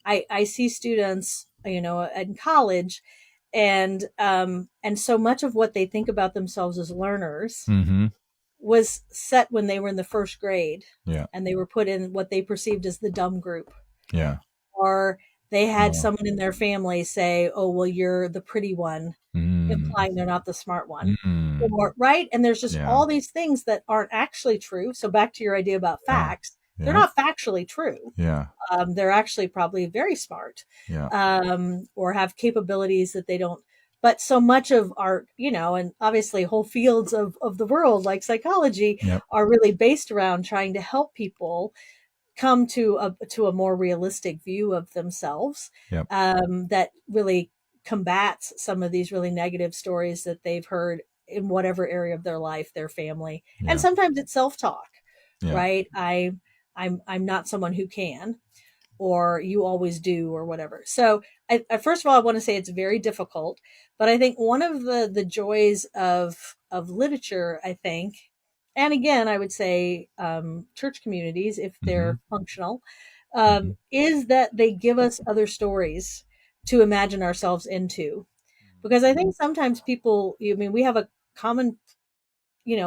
I see students, in college, and so much of what they think about themselves as learners Mm-hmm. was set when they were in the first grade, Yeah. and they were put in what they perceived as the dumb group, Yeah. or they had Oh. someone in their family say, "Oh, well, you're the pretty one," Mm. implying they're not the smart one. Mm. Or right, and there's just Yeah. all these things that aren't actually true. So back to your idea about Yeah. facts, they're Yeah. not factually true. Yeah. They're actually probably very smart, Yeah. or have capabilities that they don't. But so much of our, and obviously whole fields of the world, like psychology, Yep. are really based around trying to help people come to a more realistic view of themselves, Yep. that really combats some of these really negative stories that they've heard in whatever area of their life, their family, and Yeah. sometimes it's self-talk, Yeah. right? I'm not someone who can, or you always do, or whatever. So first of all, I want to say it's very difficult, but I think one of the joys of literature, I think, and again, I would say church communities, if Mm-hmm. they're functional, Mm-hmm. is that they give us other stories to imagine ourselves into. Because I think sometimes people, I mean, we have a common,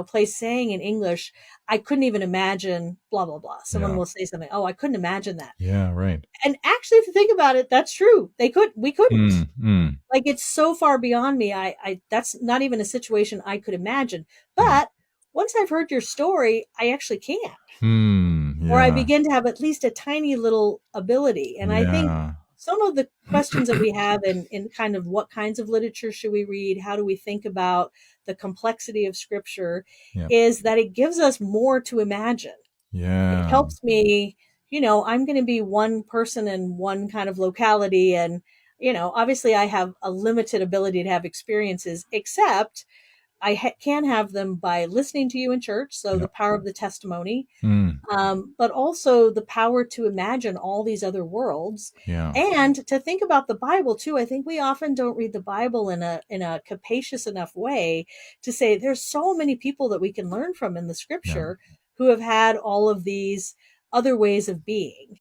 place saying in English, I couldn't even imagine blah, blah, blah. Someone Yeah. will say something, oh, I couldn't imagine that. Yeah. Right. And actually, if you think about it, that's true. We couldn't. Mm. Mm. Like, it's so far beyond me. That's not even a situation I could imagine. Mm. But once I've heard your story, I actually can, Mm. or I Yeah. begin to have at least a tiny little ability. And I think Yeah. some of the questions that we have in kind of what kinds of literature should we read, how do we think about the complexity of scripture, Yep. is that it gives us more to imagine. It Yeah. helps me, I'm going to be one person in one kind of locality. And, obviously I have a limited ability to have experiences, except can have them by listening to you in church. So the Yep. power of the testimony, Mm. but also the power to imagine all these other worlds, Yeah. and to think about the Bible too. I think we often don't read the Bible in a capacious enough way to say there's so many people that we can learn from in the Yeah. scripture who have had all of these other ways of being.